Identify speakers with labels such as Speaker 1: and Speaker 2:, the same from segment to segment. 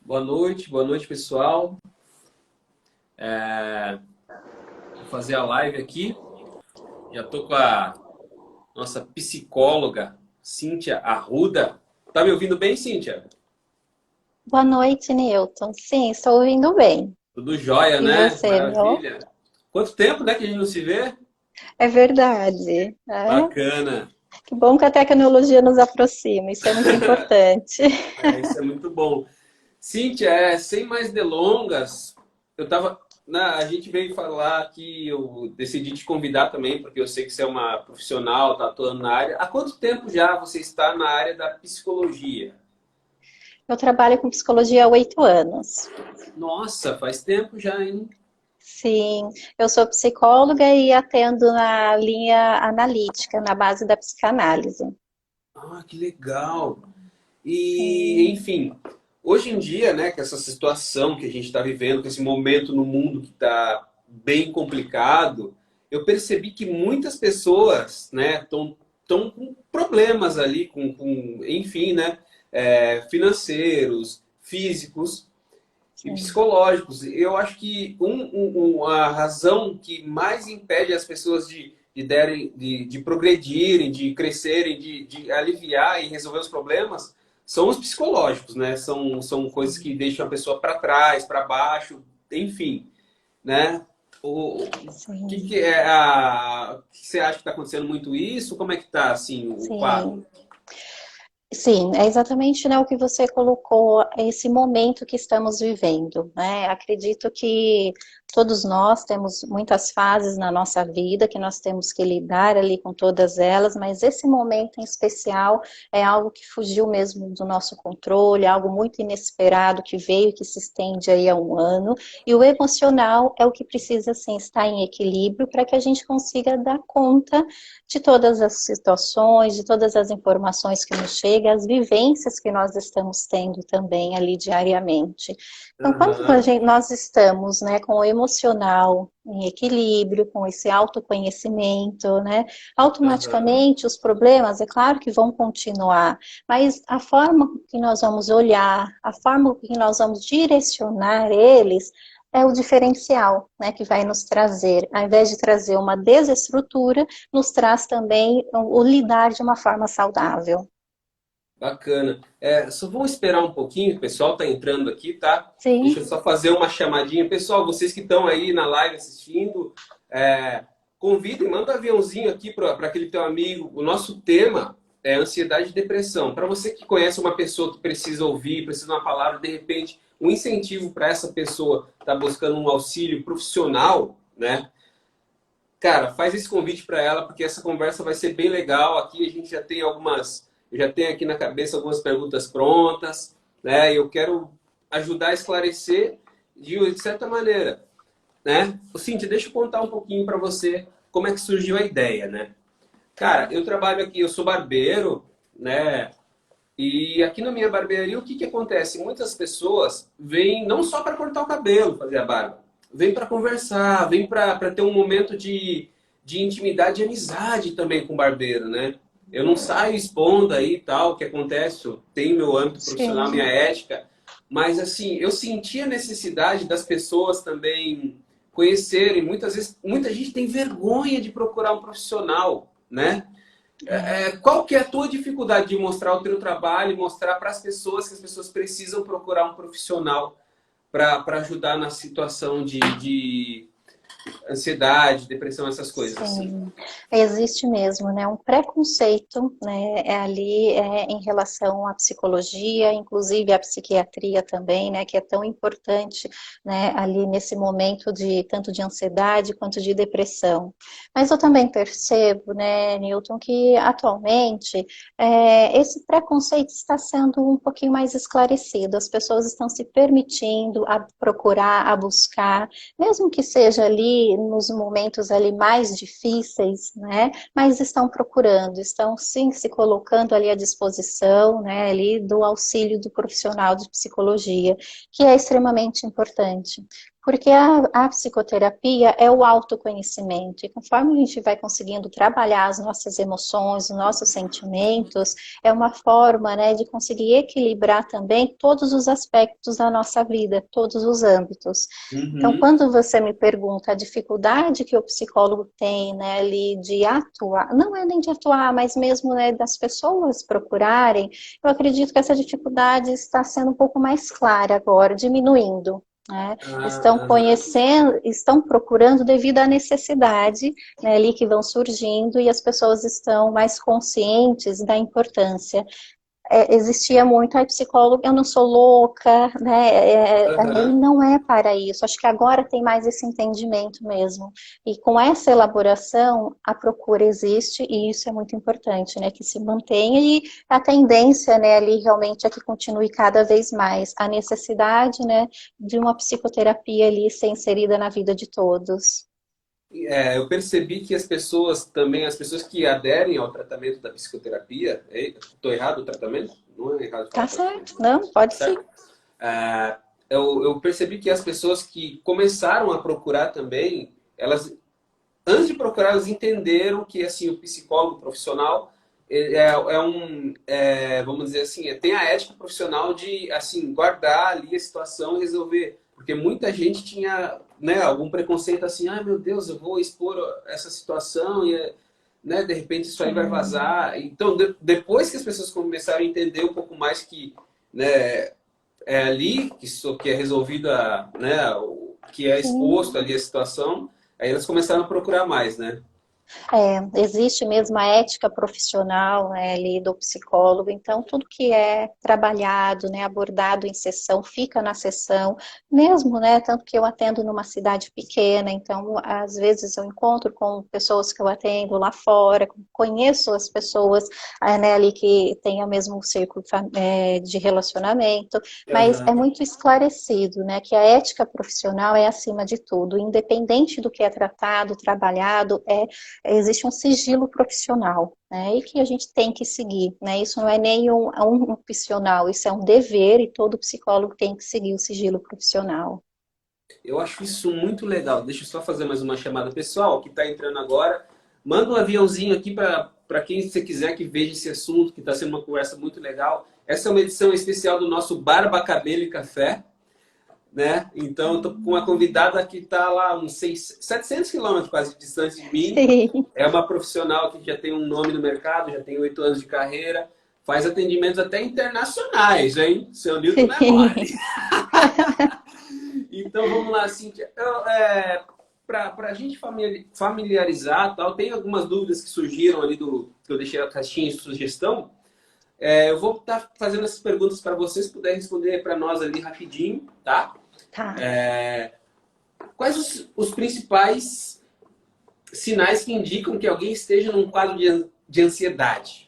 Speaker 1: Boa noite, pessoal. Vou fazer a live aqui. Já estou com a nossa psicóloga, Cíntia Arruda. Tá me ouvindo bem, Cíntia?
Speaker 2: Boa noite, Newton. Sim, estou ouvindo bem.
Speaker 1: Tudo jóia,
Speaker 2: E
Speaker 1: né?
Speaker 2: você, meu?
Speaker 1: Maravilha. Quanto tempo, né, que a gente não se vê?
Speaker 2: É verdade.
Speaker 1: Bacana.
Speaker 2: Que bom que a tecnologia nos aproxima, isso é muito importante.
Speaker 1: Isso é muito bom. Cíntia, sem mais delongas, a gente veio falar que eu decidi te convidar também, porque eu sei que você é uma profissional, está atuando na área. Há quanto tempo já você está na área da psicologia?
Speaker 2: Eu trabalho com psicologia há 8 anos.
Speaker 1: Nossa, faz tempo já, hein?
Speaker 2: Sim, eu sou psicóloga e atendo na linha analítica, na base da psicanálise.
Speaker 1: Ah, que legal. E,
Speaker 2: Sim.
Speaker 1: enfim, hoje em dia, né, com essa situação que a gente está vivendo, com esse momento no mundo que está bem complicado, eu percebi que muitas pessoas, né, estão com problemas ali, enfim, né, financeiros, físicos e
Speaker 2: Sim.
Speaker 1: psicológicos. Eu acho que a razão que mais impede as pessoas de progredirem, de crescerem, de aliviar e resolver os problemas são os psicológicos, né? São coisas que deixam a pessoa para trás, para baixo, enfim, né? O que
Speaker 2: Sim,
Speaker 1: é que você acha que está acontecendo muito isso? Como é que está assim o quadro?
Speaker 2: sim. Sim, é exatamente, né, o que você colocou, esse momento que estamos vivendo, né? Acredito que todos nós temos muitas fases na nossa vida que nós temos que lidar ali com todas elas, mas esse momento em especial é algo que fugiu mesmo do nosso controle, algo muito inesperado que veio, que se estende aí há um ano, e o emocional é o que precisa, sim, estar em equilíbrio para que a gente consiga dar conta de todas as situações, de todas as informações que nos chegam, as vivências que nós estamos tendo também ali diariamente. Então, quando
Speaker 1: Aham,
Speaker 2: nós estamos, né, com o emocional em equilíbrio, com esse autoconhecimento, né,
Speaker 1: aham.
Speaker 2: automaticamente os problemas, é claro que vão continuar, mas a forma que nós vamos olhar, a forma que nós vamos direcionar eles, é o diferencial, né, que vai nos trazer, ao invés de trazer uma desestrutura, nos traz também o lidar de uma forma saudável.
Speaker 1: Bacana. Só vamos esperar um pouquinho, o pessoal está entrando aqui, tá? Deixa eu
Speaker 2: Sim,
Speaker 1: só fazer uma chamadinha. Pessoal, vocês que estão aí na live assistindo, convidem, manda um aviãozinho aqui para aquele teu amigo. O nosso tema é ansiedade e depressão. Para você que conhece uma pessoa que precisa ouvir, precisa de uma palavra, de repente, um incentivo para essa pessoa estar buscando um auxílio profissional, né? Cara, faz esse convite para ela, porque essa conversa vai ser bem legal. Aqui a gente já tem eu já tenho aqui na cabeça algumas perguntas prontas, né? Eu quero ajudar a esclarecer de certa maneira, né? Cíntia, deixa eu contar um pouquinho para você como é que surgiu a ideia, né? Cara, eu trabalho aqui, eu sou barbeiro, né? E aqui na minha barbearia, o que que acontece? Muitas pessoas vêm não só para cortar o cabelo, fazer a barba, vêm para conversar, vêm para ter um momento de intimidade e amizade também com o barbeiro, né? Eu não saio expondo aí e tal o que acontece, eu tenho meu âmbito profissional, minha
Speaker 2: sim,
Speaker 1: ética, mas assim, eu senti a necessidade das pessoas também conhecerem. Muitas vezes, muita gente tem vergonha de procurar um profissional, né?
Speaker 2: é.
Speaker 1: Qual que é a tua dificuldade de mostrar o teu trabalho e mostrar para as pessoas que as pessoas precisam procurar um profissional para ajudar na situação de ansiedade, depressão, essas coisas assim?
Speaker 2: Sim, existe mesmo, né, um preconceito, né, em relação à psicologia, inclusive à psiquiatria também, né, que é tão importante, né, ali nesse momento de tanto de ansiedade quanto de depressão. Mas eu também percebo, né, Newton, que atualmente esse preconceito está sendo um pouquinho mais esclarecido. As pessoas estão se permitindo a procurar, a buscar mesmo que seja ali nos momentos ali mais difíceis, né? Mas estão procurando, estão sim se colocando ali à disposição, né? Ali do auxílio do profissional de psicologia, que é extremamente importante. Porque a psicoterapia é o autoconhecimento, e conforme a gente vai conseguindo trabalhar as nossas emoções, os nossos sentimentos, é uma forma, né, de conseguir equilibrar também todos os aspectos da nossa vida, todos os âmbitos. Então,
Speaker 1: Uhum.
Speaker 2: quando você me pergunta a dificuldade que o psicólogo tem, né, ali de atuar, não é nem de atuar, mas mesmo, né, das pessoas procurarem, eu acredito que essa dificuldade está sendo um pouco mais clara agora, diminuindo. Né?
Speaker 1: Ah,
Speaker 2: Estão
Speaker 1: aham.
Speaker 2: conhecendo, estão procurando devido à necessidade, né, ali que vão surgindo, e as pessoas estão mais conscientes da importância. Existia muito, ai, psicólogo, eu não sou louca, né? Ele
Speaker 1: Aham.
Speaker 2: não é para isso. Acho que agora tem mais esse entendimento mesmo. E com essa elaboração, a procura existe, e isso é muito importante, né? Que se mantenha, e a tendência, né, ali realmente é que continue cada vez mais a necessidade, né, de uma psicoterapia ali ser inserida na vida de todos.
Speaker 1: Eu percebi que as pessoas também, as pessoas que aderem ao tratamento da psicoterapia, estou errado o tratamento? Não é errado
Speaker 2: Tá
Speaker 1: falar
Speaker 2: certo?
Speaker 1: tratamento,
Speaker 2: Não, pode sim.
Speaker 1: certo? É, eu percebi que as pessoas que começaram a procurar também, elas, antes de procurar, elas entenderam que assim o psicólogo profissional vamos dizer assim, tem a ética profissional de assim guardar ali a situação e resolver, porque muita gente tinha, né, algum preconceito assim, ah, meu Deus, eu vou expor essa situação e, né, de repente isso aí vai
Speaker 2: Sim,
Speaker 1: vazar. Então, depois que as pessoas começaram a entender um pouco mais que, né, é ali que isso que é resolvida, né, que é exposto
Speaker 2: sim.
Speaker 1: ali a situação, aí elas começaram a procurar mais, né?
Speaker 2: Existe mesmo a ética profissional, né, ali do psicólogo, então tudo que é trabalhado, né, abordado em sessão, fica na sessão, mesmo, né, tanto que eu atendo numa cidade pequena, então às vezes eu encontro com pessoas que eu atendo lá fora, conheço as pessoas, né, ali que têm o mesmo círculo de relacionamento, mas é
Speaker 1: Aham.
Speaker 2: muito esclarecido, né, que a ética profissional é acima de tudo, independente do que é tratado, trabalhado, existe um sigilo profissional, né, e que a gente tem que seguir, né, isso não é nem um opcional, isso é um dever, e todo psicólogo tem que seguir o sigilo profissional.
Speaker 1: Eu acho isso muito legal. Deixa eu só fazer mais uma chamada pessoal que está entrando agora. Manda um aviãozinho aqui para quem você quiser que veja esse assunto, que está sendo uma conversa muito legal. Essa é uma edição especial do nosso Barba, Cabelo e Café, né? Então, eu tô com uma convidada que está lá uns 700 quilômetros quase distante de mim.
Speaker 2: Sim.
Speaker 1: É uma profissional que já tem um nome no mercado, já tem 8 anos de carreira, faz atendimentos até internacionais, hein? Seu Newton não é
Speaker 2: Sim.
Speaker 1: mole. Então vamos lá, Cíntia. Para a gente familiarizar, tal, tem algumas dúvidas que surgiram ali do que eu deixei a caixinha de sugestão. Eu vou estar fazendo essas perguntas para vocês, se puderem responder para nós ali rapidinho, tá?
Speaker 2: Tá.
Speaker 1: Quais os principais sinais que indicam que alguém esteja num quadro de ansiedade?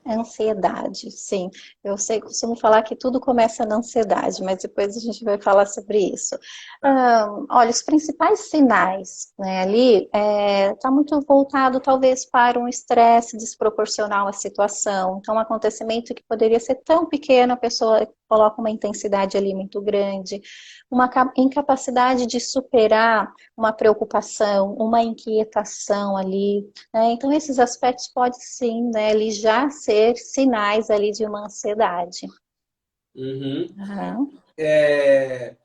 Speaker 2: Ansiedade, sim. Eu sei, costumo falar que tudo começa na ansiedade, mas depois a gente vai falar sobre isso.
Speaker 1: Tá.
Speaker 2: Olha, os principais sinais, né, ali está muito voltado talvez para um estresse desproporcional à situação. Então, um acontecimento que poderia ser tão pequeno, a pessoa coloca uma intensidade ali muito grande, uma incapacidade de superar uma preocupação, uma inquietação ali, né? Então, esses aspectos podem sim, né, ali já ser sinais ali de uma ansiedade.
Speaker 1: Uhum.
Speaker 2: Aham.
Speaker 1: É,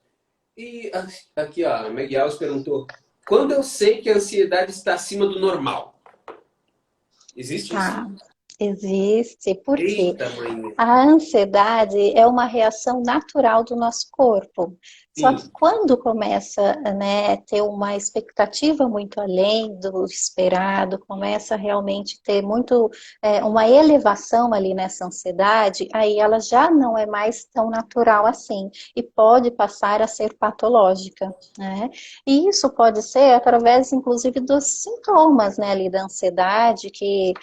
Speaker 1: E aqui, ó, a Meg Alves perguntou: quando eu sei que a ansiedade está acima do normal? Existe isso?
Speaker 2: Tá, existe, porque
Speaker 1: Eita, mãe.
Speaker 2: a ansiedade é uma reação natural do nosso corpo. Só que
Speaker 1: Sim.
Speaker 2: quando começa, né, a ter uma expectativa muito além do esperado, começa a realmente ter muito, uma elevação ali nessa ansiedade, aí ela já não é mais tão natural assim e pode passar a ser patológica, né? E isso pode ser através, inclusive, dos sintomas, né, ali da ansiedade, que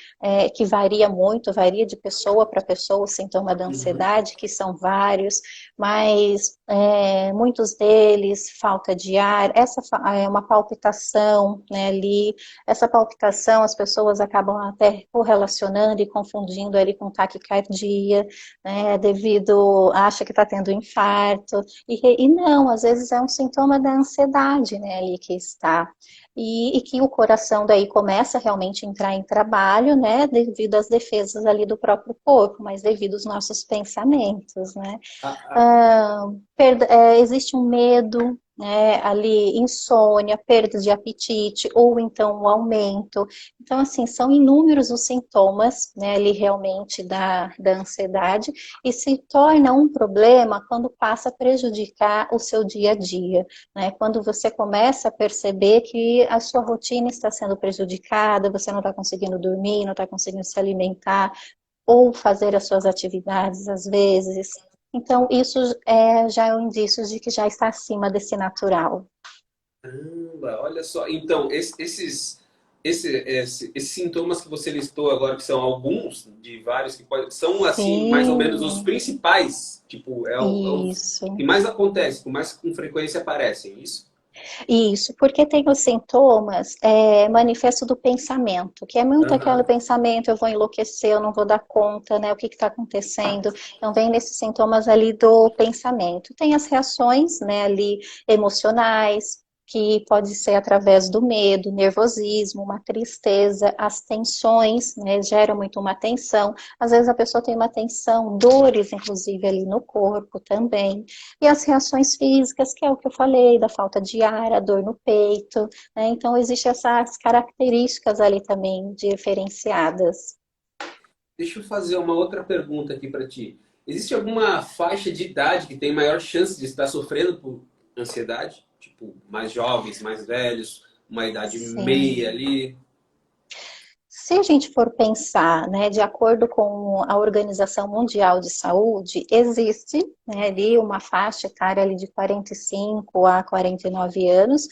Speaker 2: varia muito, varia de pessoa para pessoa o sintoma da
Speaker 1: Uhum.
Speaker 2: ansiedade, que são vários, mas muitos muitos deles, falta de ar, essa é uma palpitação, né, ali, essa palpitação as pessoas acabam até correlacionando e confundindo ali com taquicardia, né, devido, acha que está tendo infarto, e não, às vezes é um sintoma da ansiedade, né, ali que está. E que o coração daí começa realmente a entrar em trabalho, né, devido às defesas ali do próprio corpo, mas devido aos nossos pensamentos, né.
Speaker 1: Ah,
Speaker 2: Existe um medo, né, ali, insônia, perda de apetite, ou então o aumento. Então, assim, são inúmeros os sintomas, né, ali realmente da ansiedade, e se torna um problema quando passa a prejudicar o seu dia a dia, né? Quando você começa a perceber que a sua rotina está sendo prejudicada, você não está conseguindo dormir, não está conseguindo se alimentar, ou fazer as suas atividades às vezes. Então, isso já é um indício de que já está acima desse natural.
Speaker 1: caramba, olha só. Então, esses sintomas que você listou agora, que são alguns de vários que são assim, mais ou menos os
Speaker 2: Sim,
Speaker 1: principais, tipo, é os
Speaker 2: isso.
Speaker 1: que mais acontecem, com mais com frequência aparecem, isso?
Speaker 2: Isso, porque tem os sintomas manifesto do pensamento, que é muito aquele
Speaker 1: Aham.
Speaker 2: pensamento, eu vou enlouquecer, eu não vou dar conta, né? O que está acontecendo? Então, vem nesses sintomas ali do pensamento. Tem as reações, né, ali emocionais, que pode ser através do medo, nervosismo, uma tristeza, as tensões, né, geram muito uma tensão. Às vezes a pessoa tem uma tensão, dores, inclusive, ali no corpo também. E as reações físicas, que é o que eu falei, da falta de ar, a dor no peito, né? Então, existem essas características ali também diferenciadas.
Speaker 1: Deixa eu fazer uma outra pergunta aqui para ti. Existe alguma faixa de idade que tem maior chance de estar sofrendo por ansiedade? Tipo, mais jovens, mais velhos, uma idade meia
Speaker 2: Sim.
Speaker 1: ali?
Speaker 2: Se a gente for pensar, né, de acordo com a Organização Mundial de Saúde, existe, né, ali uma faixa etária ali de 45 a 49 anos,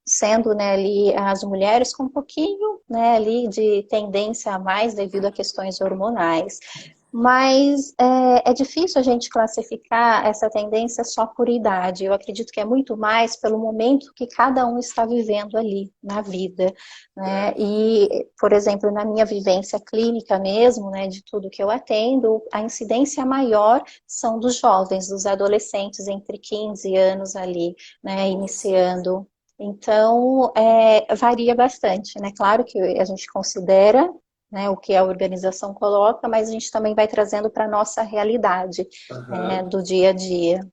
Speaker 2: sendo, né, ali as mulheres com um pouquinho, né, ali de tendência a mais devido a questões hormonais. Mas é difícil a gente classificar essa tendência só por idade. Eu acredito que é muito mais pelo momento que cada um está vivendo ali na vida, né?
Speaker 1: Certo.
Speaker 2: E, por exemplo, na minha vivência clínica mesmo, né, de tudo que eu atendo, a incidência maior são dos jovens, dos adolescentes entre 15 anos ali, né,
Speaker 1: Nossa.
Speaker 2: iniciando. Então, varia bastante, né? Claro que a gente considera, né, o que a organização coloca, mas a gente também vai trazendo para a nossa realidade,
Speaker 1: Aham.
Speaker 2: do dia a dia.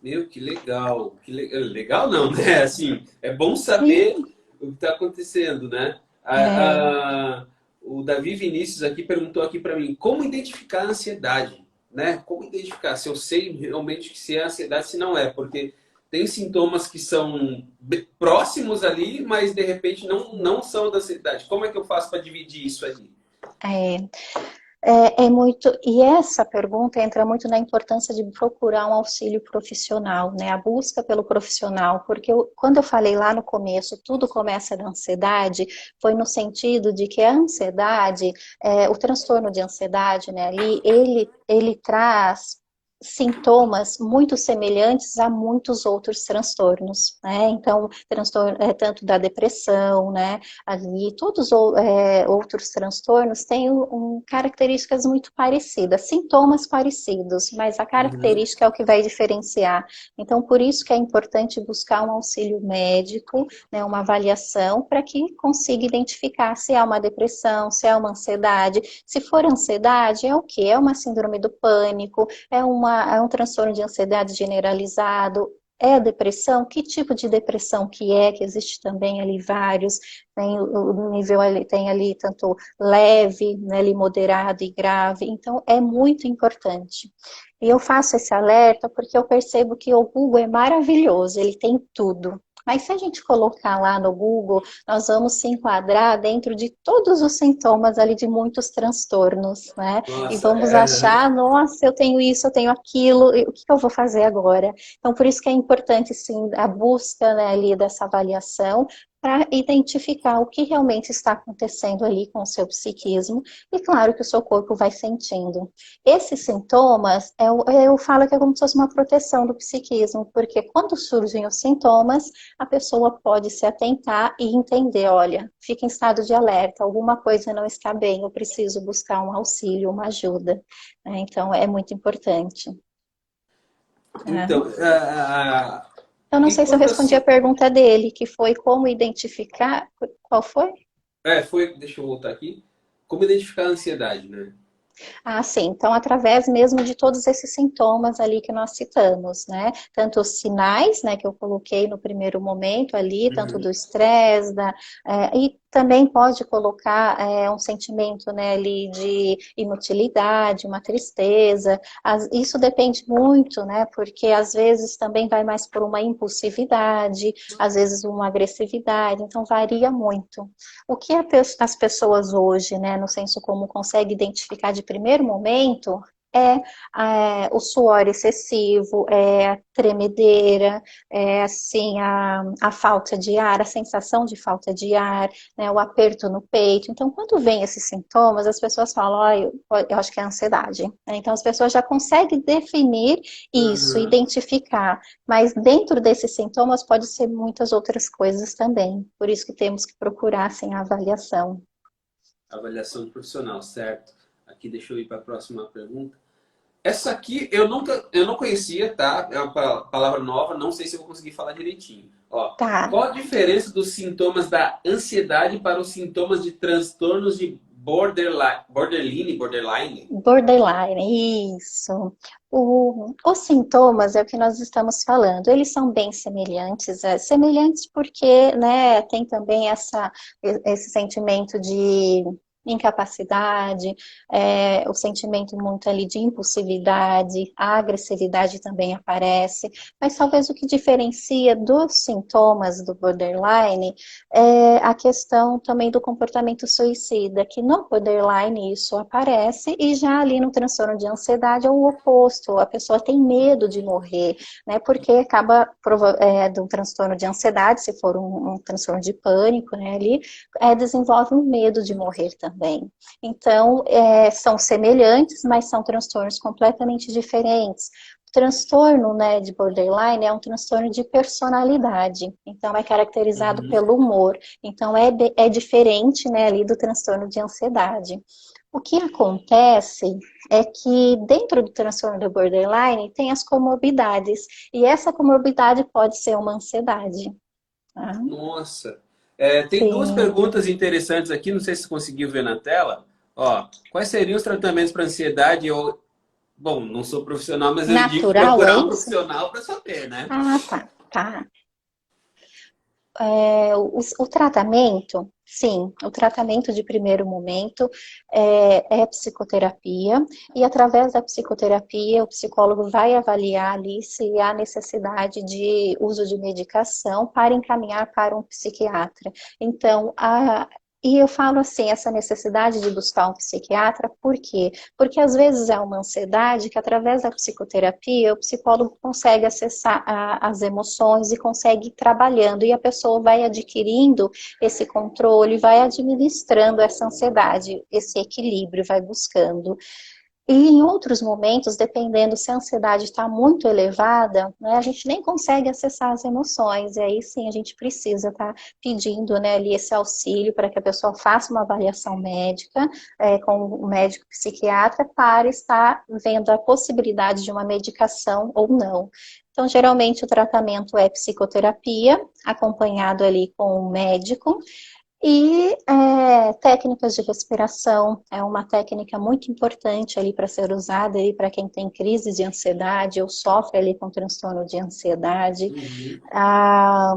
Speaker 1: Meu, que legal. Legal não, né? Assim, é bom saber
Speaker 2: Sim,
Speaker 1: o que está acontecendo, né?
Speaker 2: é,
Speaker 1: O Davi Vinícius aqui perguntou aqui para mim, como identificar a ansiedade, né? Como identificar se eu sei realmente se é ansiedade, se não é, porque tem sintomas que são próximos ali, mas de repente não são da ansiedade. Como é que eu faço para dividir isso aí?
Speaker 2: é, é muito, e essa pergunta entra muito na importância de procurar um auxílio profissional, né? A busca pelo profissional, porque quando eu falei lá no começo, tudo começa da ansiedade, foi no sentido de que a ansiedade, o transtorno de ansiedade, né, ali, ele traz sintomas muito semelhantes a muitos outros transtornos, né? Então, transtorno, tanto da depressão, né? Ali, todos outros transtornos têm características muito parecidas, sintomas parecidos, mas a
Speaker 1: Uhum.
Speaker 2: característica é o que vai diferenciar. Então, por isso que é importante buscar um auxílio médico, né, uma avaliação, para que consiga identificar se é uma depressão, se é uma ansiedade. Se for ansiedade, é o que? É uma síndrome do pânico, é um transtorno de ansiedade generalizado, é a depressão? Que tipo de depressão que é? Que existe também ali vários, tem o nível ali, tem ali tanto leve, né, ali moderado e grave, então é muito importante. E eu faço esse alerta porque eu percebo que o Google é maravilhoso, ele tem tudo. Mas se a gente colocar lá no Google, nós vamos se enquadrar dentro de todos os sintomas ali de muitos transtornos, né? E
Speaker 1: Nossa,
Speaker 2: vamos achar, nossa, eu tenho isso, eu tenho aquilo, o que eu vou fazer agora? Então, por isso que é importante, sim, a busca, né, ali dessa avaliação, para identificar o que realmente está acontecendo ali com o seu psiquismo, e claro que o seu corpo vai sentindo. Esses sintomas, eu falo que é como se fosse uma proteção do psiquismo, porque quando surgem os sintomas, a pessoa pode se atentar e entender, olha, fica em estado de alerta, alguma coisa não está bem, eu preciso buscar um auxílio, uma ajuda. Então, é muito importante.
Speaker 1: Então,
Speaker 2: Né?
Speaker 1: ah,
Speaker 2: Eu não
Speaker 1: e
Speaker 2: sei se eu
Speaker 1: quando
Speaker 2: respondi a
Speaker 1: assim,
Speaker 2: pergunta dele, que foi como identificar. Qual foi?
Speaker 1: deixa eu voltar aqui, como identificar a ansiedade, né?
Speaker 2: Ah, sim. Então, através mesmo de todos esses sintomas ali que nós citamos, né? Tanto os sinais, né, que eu coloquei no primeiro momento ali, tanto do
Speaker 1: Uhum.
Speaker 2: estresse, e também pode colocar um sentimento, né, ali de inutilidade, uma tristeza. Isso depende muito, né? Porque às vezes também vai mais por uma impulsividade, às vezes uma agressividade, então varia muito. O que as pessoas hoje, né, no senso comum, conseguem identificar de primeiro momento o suor excessivo, é a tremedeira, é assim, a falta de ar, a sensação de falta de ar, né, o aperto no peito. Então, quando vem esses sintomas, as pessoas falam, eu acho que é ansiedade. Então, as pessoas já conseguem definir isso,
Speaker 1: Uhum.
Speaker 2: identificar. Mas dentro desses sintomas pode ser muitas outras coisas também. Por isso que temos que procurar assim, a avaliação.
Speaker 1: Avaliação profissional, certo? Aqui deixa eu ir para a próxima pergunta. Essa aqui eu não conhecia, tá? É uma palavra nova, não sei se eu vou conseguir falar direitinho. Ó,
Speaker 2: Tá,
Speaker 1: qual a diferença dos sintomas da ansiedade para os sintomas de transtornos de borderline?
Speaker 2: borderline, isso. Os sintomas é o que nós estamos falando. Eles são bem semelhantes, semelhantes porque, né, tem também esse sentimento de incapacidade, o sentimento muito ali de impulsividade, a agressividade também aparece, mas talvez o que diferencia dos sintomas do borderline a questão também do comportamento suicida, que no borderline isso aparece, e já ali no transtorno de ansiedade é o oposto, a pessoa tem medo de morrer, né, porque acaba de um transtorno de ansiedade, se for um transtorno de pânico, né, ali, desenvolve um medo de morrer também. Então, são semelhantes, mas são transtornos completamente diferentes. Transtorno, né, de borderline é um transtorno de personalidade, então é caracterizado
Speaker 1: Uhum.
Speaker 2: pelo humor, então é diferente, né, ali do transtorno de ansiedade. O que acontece é que dentro do transtorno do borderline tem as comorbidades, e essa comorbidade pode ser uma ansiedade. Tá?
Speaker 1: Nossa. Tem duas
Speaker 2: Sim.
Speaker 1: perguntas interessantes aqui, não sei se você conseguiu ver na tela. Ó, quais seriam os tratamentos para ansiedade? Bom, não sou profissional, mas eu digo
Speaker 2: Natural, é
Speaker 1: procurar um
Speaker 2: isso?
Speaker 1: profissional para saber, né?
Speaker 2: Ah, tá, tá. O tratamento, sim, o tratamento de primeiro momento é psicoterapia, e através da psicoterapia o psicólogo vai avaliar ali se há necessidade de uso de medicação para encaminhar para um psiquiatra. Então, e eu falo assim, essa necessidade de buscar um psiquiatra, por quê? Porque às vezes é uma ansiedade que através da psicoterapia o psicólogo consegue acessar as emoções e consegue ir trabalhando, e a pessoa vai adquirindo esse controle, vai administrando essa ansiedade, esse equilíbrio, vai buscando. E em outros momentos, dependendo se a ansiedade está muito elevada, né, a gente nem consegue acessar as emoções, e aí sim a gente precisa estar pedindo, né, ali esse auxílio para que a pessoa faça uma avaliação médica com o médico psiquiatra para estar vendo a possibilidade de uma medicação ou não. Então, geralmente o tratamento é psicoterapia, acompanhado ali com o médico, e técnicas de respiração é uma técnica muito importante ali para ser usada aí para quem tem crise de ansiedade ou sofre ali com transtorno de ansiedade.
Speaker 1: Uhum.
Speaker 2: Ah,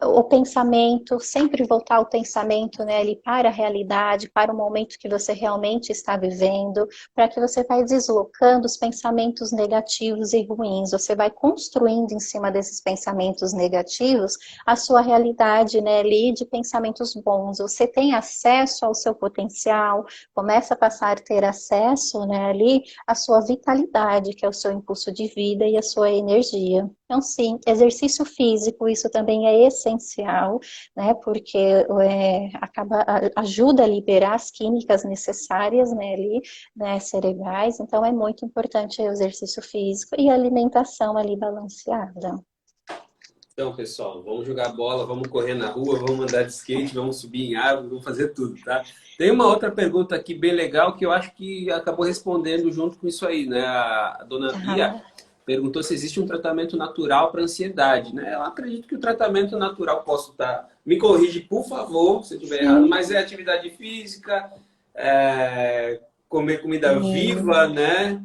Speaker 2: o pensamento, sempre voltar o pensamento, né, ali para a realidade, para o momento que você realmente está vivendo, para que você vai deslocando os pensamentos negativos e ruins, você vai construindo em cima desses pensamentos negativos a sua realidade, né, ali de pensamentos bons. Você tem acesso ao seu potencial, começa a passar a ter acesso, né, ali à sua vitalidade, que é o seu impulso de vida e a sua energia. Então, sim, exercício físico, isso também é essencial, né? Porque ajuda a liberar as químicas necessárias, né, ali, né, cerebrais. Então, é muito importante o exercício físico e a alimentação ali balanceada.
Speaker 1: Então, pessoal, vamos jogar bola, vamos correr na rua, vamos andar de skate, vamos subir em árvore, vamos fazer tudo, tá? Tem uma outra pergunta aqui bem legal que eu acho que acabou respondendo junto com isso aí, né? A dona Bia
Speaker 2: Ah,
Speaker 1: perguntou se existe um tratamento natural para ansiedade, né? Eu acredito que o tratamento natural posso estar... Me corrige, por favor, se eu estiver errado,
Speaker 2: sim,
Speaker 1: mas é atividade física, comer comida viva,
Speaker 2: sim,
Speaker 1: né?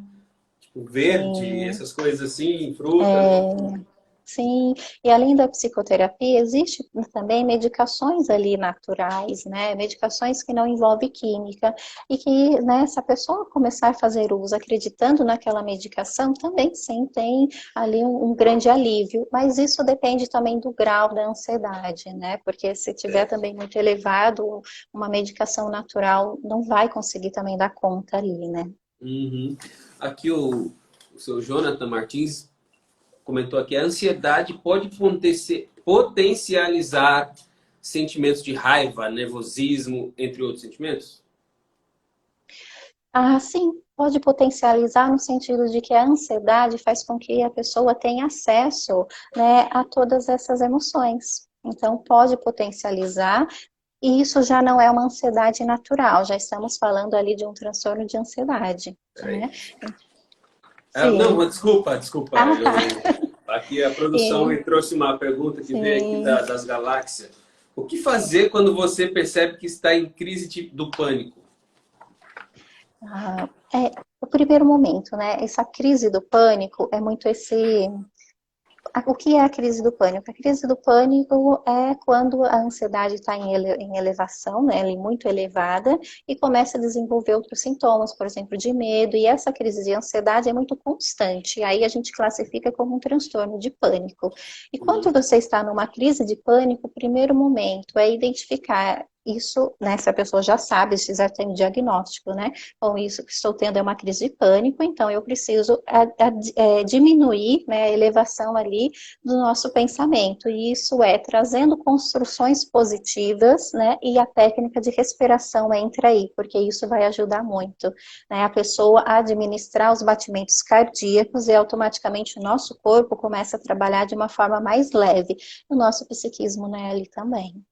Speaker 1: Tipo, verde,
Speaker 2: sim.
Speaker 1: essas coisas assim, frutas.
Speaker 2: É, sim, e além da psicoterapia, existe também medicações ali naturais, né? Medicações que não envolvem química e que, né, se a pessoa começar a fazer uso acreditando naquela medicação, também sim tem ali um grande alívio, mas isso depende também do grau da ansiedade, né? Porque se tiver também muito elevado, uma medicação natural não vai conseguir também dar conta ali, né?
Speaker 1: Uhum. Aqui o seu Jonathan Martins comentou aqui, a ansiedade pode potencializar sentimentos de raiva, nervosismo, entre outros sentimentos?
Speaker 2: Ah, sim, pode potencializar no sentido de que a ansiedade faz com que a pessoa tenha acesso, né, a todas essas emoções. Então, pode potencializar, e isso já não é uma ansiedade natural, já estamos falando ali de um transtorno de ansiedade, né?
Speaker 1: Peraí. Não,
Speaker 2: Sim.
Speaker 1: mas desculpa.
Speaker 2: Ah,
Speaker 1: Aqui a produção
Speaker 2: e,
Speaker 1: me trouxe uma pergunta que veio aqui
Speaker 2: sim.
Speaker 1: das galáxias. O que fazer quando você percebe que está em crise do pânico?
Speaker 2: Ah, o primeiro momento, né? Essa crise do pânico é muito esse. O que é a crise do pânico? A crise do pânico é quando a ansiedade está em elevação, né, muito elevada, e começa a desenvolver outros sintomas, por exemplo, de medo, e essa crise de ansiedade é muito constante, e aí a gente classifica como um transtorno de pânico. E quando
Speaker 1: Uhum.
Speaker 2: você está numa crise de pânico, o primeiro momento é identificar isso, né, se a pessoa já sabe, se já tem diagnóstico, né, com isso que estou tendo é uma crise de pânico, então eu preciso diminuir, né, a elevação ali do nosso pensamento. E isso é trazendo construções positivas, né, e a técnica de respiração entra aí, porque isso vai ajudar muito, né, a pessoa a administrar os batimentos cardíacos e automaticamente o nosso corpo começa a trabalhar de uma forma mais leve. O nosso psiquismo, né, ali também.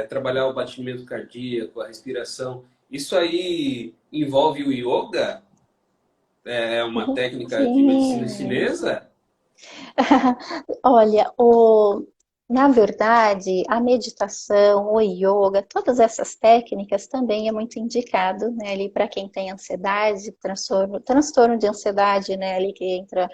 Speaker 1: Trabalhar o batimento cardíaco, a respiração, isso aí envolve o yoga? É uma técnica de medicina
Speaker 2: Sim.
Speaker 1: chinesa?
Speaker 2: Olha, na verdade, a meditação, o yoga, todas essas técnicas também é muito indicado, né, ali para quem tem ansiedade, transtorno de ansiedade, né, ali que entra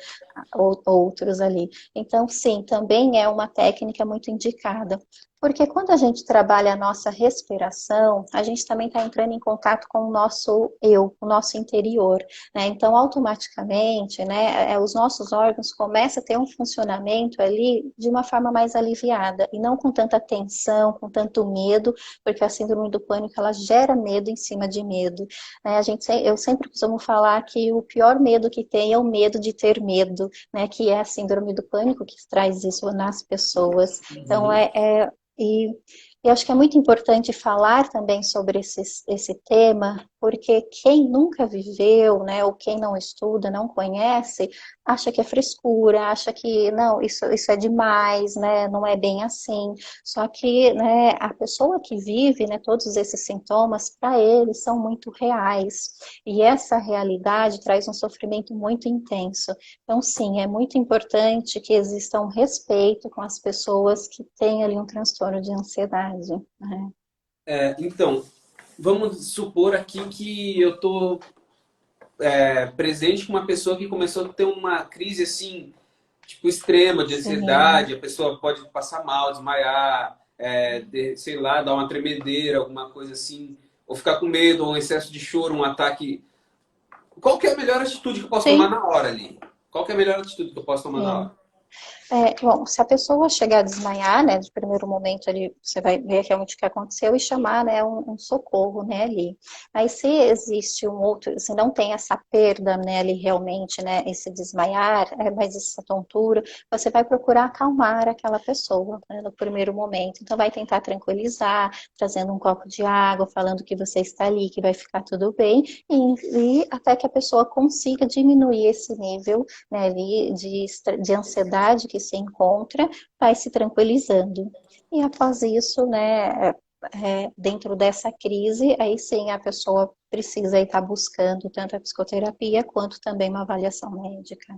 Speaker 2: outros ali. Então, sim, também é uma técnica muito indicada. Porque quando a gente trabalha a nossa respiração, a gente também está entrando em contato com o nosso eu, o nosso interior, né? Então, automaticamente, né, os nossos órgãos começam a ter um funcionamento ali de uma forma mais aliviada e não com tanta tensão, com tanto medo, porque a síndrome do pânico ela gera medo em cima de medo, né? Eu sempre costumo falar que o pior medo que tem é o medo de ter medo, né? Que é a síndrome do pânico que traz isso nas pessoas. Então,
Speaker 1: Uhum.
Speaker 2: e eu acho que é muito importante falar também sobre esse tema, porque quem nunca viveu, né, ou quem não estuda, não conhece, acha que é frescura, acha que não, isso é demais, né, não é bem assim. Só que, né, a pessoa que vive, né, todos esses sintomas, para eles são muito reais. E essa realidade traz um sofrimento muito intenso. Então, sim, é muito importante que exista um respeito com as pessoas que têm ali um transtorno de ansiedade, né?
Speaker 1: Então, vamos supor aqui que eu estou presente com uma pessoa que começou a ter uma crise assim, tipo, extrema de
Speaker 2: Sim,
Speaker 1: ansiedade, a pessoa pode passar mal, desmaiar, sei lá, dar uma tremedeira, alguma coisa assim, ou ficar com medo, ou um excesso de choro, um ataque. Qual que é a melhor atitude que eu posso tomar
Speaker 2: sim,
Speaker 1: na hora ali? Qual que é a melhor atitude que eu posso tomar na
Speaker 2: sim.
Speaker 1: hora?
Speaker 2: Bom, se a pessoa chegar a desmaiar, né, de primeiro momento ali, você vai ver realmente o que aconteceu e chamar, né, um socorro, né, ali. Aí se existe um outro, se não tem essa perda, né, ali realmente, né, esse desmaiar, mas essa tontura, você vai procurar acalmar aquela pessoa, né, no primeiro momento. Então vai tentar tranquilizar, trazendo um copo de água, falando que você está ali, que vai ficar tudo bem, e até que a pessoa consiga diminuir esse nível, né, ali de ansiedade que se encontra, vai se tranquilizando. E após isso, né, dentro dessa crise, aí sim a pessoa precisa estar buscando tanto a psicoterapia quanto também uma avaliação médica.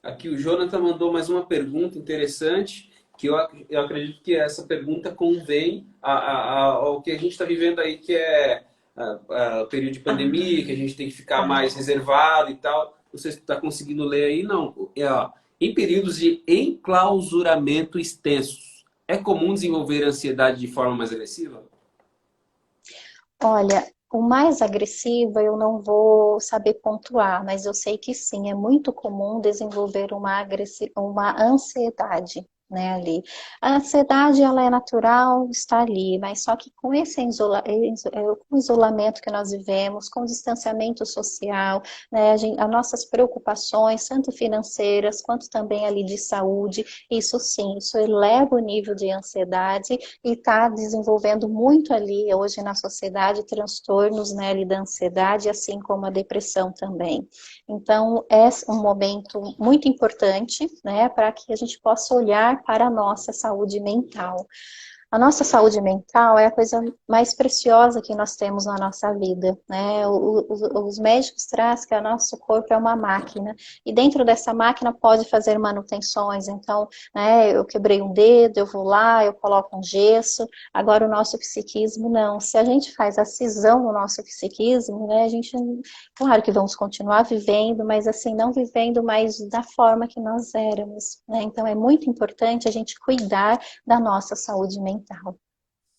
Speaker 1: Aqui o Jonathan mandou mais uma pergunta interessante, que eu acredito que essa pergunta convém ao que a gente está vivendo aí, que é o período de pandemia, que a gente tem que ficar
Speaker 2: Tá.
Speaker 1: mais reservado e tal. Você está conseguindo ler aí? Não. Ó, em períodos de enclausuramento extensos, é comum desenvolver ansiedade de forma mais agressiva?
Speaker 2: Olha, o mais agressivo eu não vou saber pontuar, mas eu sei que sim, é muito comum desenvolver uma ansiedade, né, ali. A ansiedade, ela é natural, está ali, mas só que com esse com o isolamento que nós vivemos, com o distanciamento social, né, as nossas preocupações, tanto financeiras quanto também ali de saúde, isso sim, isso eleva o nível de ansiedade e está desenvolvendo muito ali hoje na sociedade transtornos, né, ali da ansiedade, assim como a depressão também. Então, é um momento muito importante, né, para que a gente possa olhar para a nossa saúde mental. A nossa saúde mental é a coisa mais preciosa que nós temos na nossa vida, né? Os médicos trazem que o nosso corpo é uma máquina e dentro dessa máquina pode fazer manutenções. Então, né, eu quebrei um dedo, eu vou lá, eu coloco um gesso. Agora o nosso psiquismo não. Se a gente faz a cisão no nosso psiquismo, né, a gente, claro que vamos continuar vivendo, mas assim não vivendo mais da forma que nós éramos, né? Então é muito importante a gente cuidar da nossa saúde mental.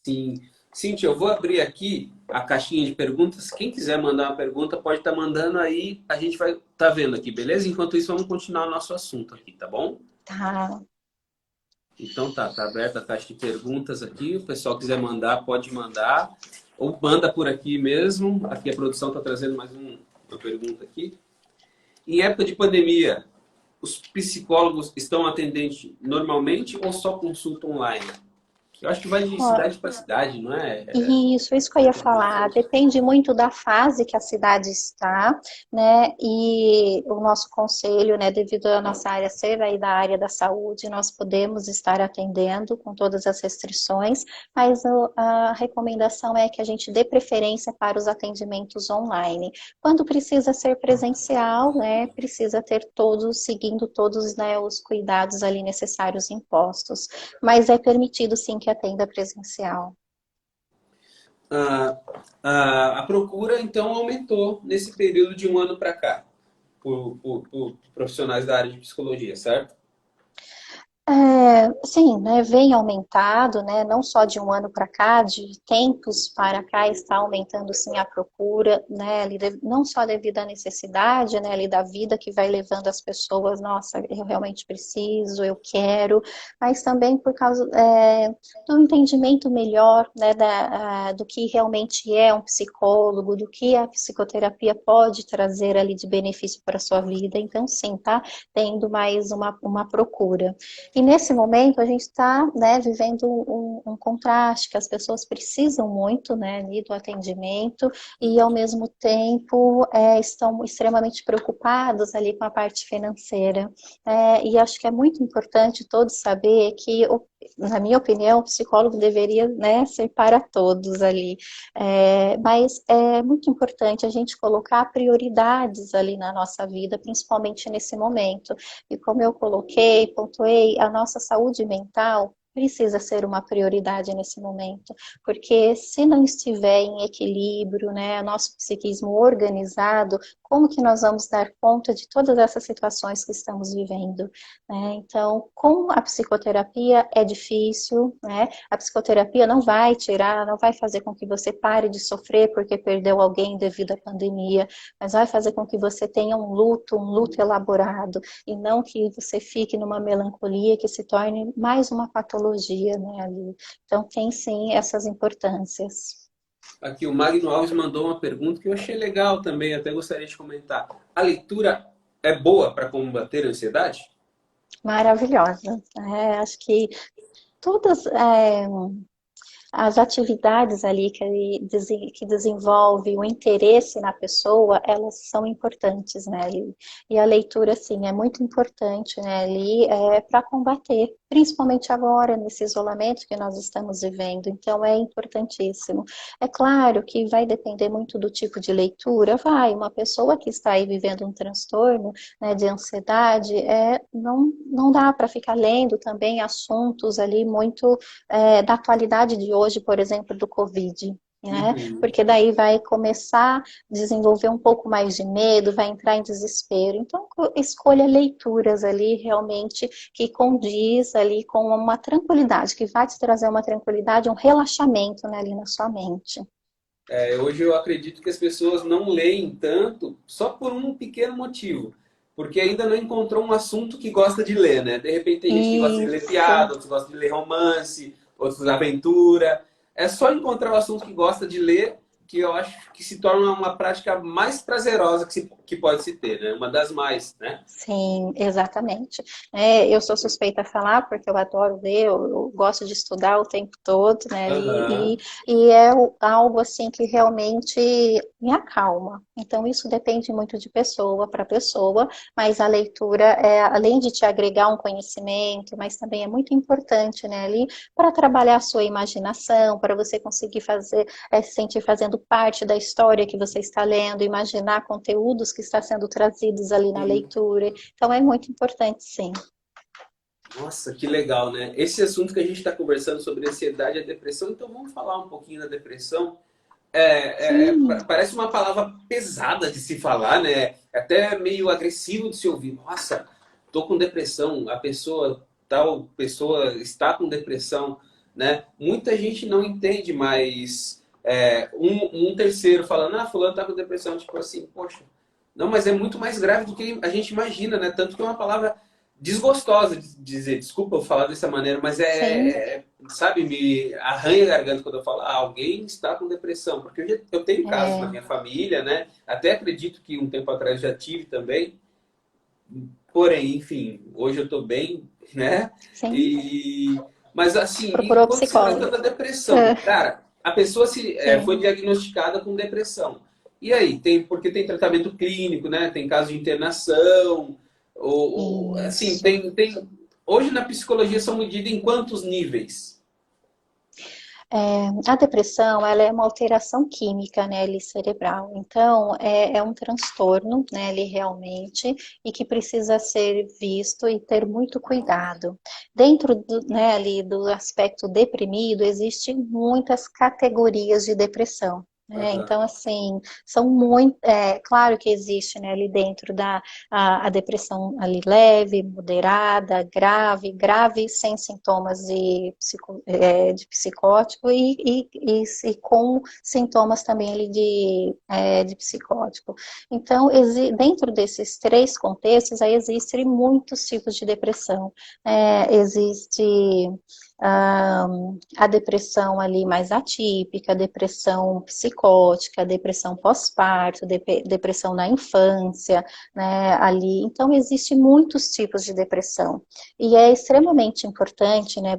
Speaker 1: Sim. Cíntia, eu vou abrir aqui a caixinha de perguntas. Quem quiser mandar uma pergunta pode estar mandando aí, a gente vai estar vendo aqui, beleza? Enquanto isso, vamos continuar o nosso assunto aqui, tá bom?
Speaker 2: Tá.
Speaker 1: Então tá aberta a caixa de perguntas aqui. O pessoal quiser mandar, pode mandar. Ou manda por aqui mesmo. Aqui a produção está trazendo mais uma pergunta aqui. Em época de pandemia, os psicólogos estão atendendo normalmente ou só consulta online? Eu acho que vai de
Speaker 2: Ó,
Speaker 1: cidade para cidade, não é?
Speaker 2: isso que eu ia falar. Depende muito da fase que a cidade está, né? E o nosso conselho, né, devido à nossa área ser aí da área da saúde, nós podemos estar atendendo com todas as restrições, mas a recomendação é que a gente dê preferência para os atendimentos online. Quando precisa ser presencial, né, precisa ter todos, seguindo todos, né, os cuidados ali necessários impostos. Mas é permitido sim que atenda presencial.
Speaker 1: Ah, a procura, então, aumentou nesse período de um ano para cá, por profissionais da área de psicologia, certo?
Speaker 2: Sim, né, vem aumentado, né, não só de um ano para cá, de tempos para cá está aumentando sim a procura, né, não só devido à necessidade, né, ali da vida que vai levando as pessoas, nossa, eu realmente preciso, eu quero, mas também por causa do entendimento melhor, né, do que realmente é um psicólogo, do que a psicoterapia pode trazer ali de benefício para a sua vida, então sim, tá tendo mais uma procura. E nesse momento a gente está, né, vivendo um contraste, que as pessoas precisam muito, né, ali do atendimento e ao mesmo tempo estão extremamente preocupados ali com a parte financeira. E acho que é muito importante todos saber que, na minha opinião, o psicólogo deveria, né, ser para todos ali. Mas é muito importante a gente colocar prioridades ali na nossa vida, principalmente nesse momento. E como eu coloquei, pontuei, a nossa saúde mental precisa ser uma prioridade nesse momento, porque se não estiver em equilíbrio, né, nosso psiquismo organizado, como que nós vamos dar conta de todas essas situações que estamos vivendo, né? Então, com a psicoterapia é difícil, né? A psicoterapia não vai tirar, não vai fazer com que você pare de sofrer porque perdeu alguém devido à pandemia, mas vai fazer com que você tenha um luto elaborado, e não que você fique numa melancolia que se torne mais uma patologia, né, ali. Então, tem sim essas importâncias.
Speaker 1: Aqui o Magno Alves mandou uma pergunta que eu achei legal também, até gostaria de comentar. A leitura é boa para combater a ansiedade?
Speaker 2: Maravilhosa. Acho que todas as atividades ali que desenvolve o interesse na pessoa, elas são importantes, né? E a leitura, sim, é muito importante, né, ali, para combater, principalmente agora, nesse isolamento que nós estamos vivendo. Então, é importantíssimo. É claro que vai depender muito do tipo de leitura, uma pessoa que está aí vivendo um transtorno, né, de ansiedade, não dá para ficar lendo também assuntos ali muito da atualidade de hoje, por exemplo, do Covid, né?
Speaker 1: Uhum.
Speaker 2: Porque daí vai começar a desenvolver um pouco mais de medo, vai entrar em desespero. Então, escolha leituras ali realmente que condiz ali com uma tranquilidade, que vai te trazer uma tranquilidade, um relaxamento, né, ali na sua mente.
Speaker 1: Hoje eu acredito que as pessoas não leem tanto só por um pequeno motivo. Porque ainda não encontrou um assunto que gosta de ler, né? De repente tem gente que gosta de ler
Speaker 2: Isso.
Speaker 1: piada, outros gostam de ler romance, outros aventura. É só encontrar o assunto que gosta de ler que eu acho que se torna uma prática mais prazerosa que pode se ter, né? Uma das mais, né?
Speaker 2: Sim, exatamente. Eu sou suspeita a falar porque eu adoro ler, eu gosto de estudar o tempo todo, né?
Speaker 1: Aham.
Speaker 2: E é algo assim que realmente me acalma. Então, isso depende muito de pessoa para pessoa, mas a leitura, além de te agregar um conhecimento, mas também é muito importante, né, ali, para trabalhar a sua imaginação, para você conseguir se sentir fazendo parte da história que você está lendo, imaginar conteúdos que está sendo trazidos ali na
Speaker 1: Sim.
Speaker 2: leitura. Então é muito importante, sim.
Speaker 1: Nossa, que legal, né? Esse assunto que a gente está conversando sobre ansiedade e depressão, então vamos falar um pouquinho da depressão.
Speaker 2: Sim,
Speaker 1: Parece uma palavra pesada de se falar, né? É até meio agressivo de se ouvir. Nossa, tô com depressão. A pessoa, tal pessoa está com depressão, né? Muita gente não entende, mas um terceiro falando, fulano tá com depressão, tipo assim, poxa, não, mas é muito mais grave do que a gente imagina, né? Tanto que é uma palavra desgostosa de dizer, desculpa eu falar dessa maneira, mas
Speaker 2: sim,
Speaker 1: sabe, me arranha a garganta quando eu falo, alguém está com depressão, porque eu tenho casos na
Speaker 2: é,
Speaker 1: minha família, né? Até acredito que um tempo atrás já tive também, porém, enfim, hoje eu estou bem, né?
Speaker 2: sim.
Speaker 1: E mas assim, e
Speaker 2: Procurou
Speaker 1: quando se trata
Speaker 2: psicólogo.
Speaker 1: da depressão,
Speaker 2: É,
Speaker 1: cara, a pessoa foi
Speaker 2: sim,
Speaker 1: diagnosticada com depressão. E aí, porque tem tratamento clínico, né? Tem caso de internação, assim,
Speaker 2: isso.
Speaker 1: hoje na psicologia são medidas em quantos níveis?
Speaker 2: A depressão, ela é uma alteração química, né, ali cerebral. Então, é um transtorno, né, ali realmente, e que precisa ser visto e ter muito cuidado. Dentro né, ali do aspecto deprimido, existem muitas categorias de depressão.
Speaker 1: Aham.
Speaker 2: Então, assim, são muito. Claro que existe, né, ali dentro a depressão ali leve, moderada, grave sem sintomas de psicótico e com sintomas também ali de psicótico. Então, dentro desses três contextos, aí existem muitos tipos de depressão. Existe a depressão ali mais atípica, a depressão psicótica, a depressão pós-parto, depressão na infância, né, ali. Então, existem muitos tipos de depressão. E é extremamente importante, né,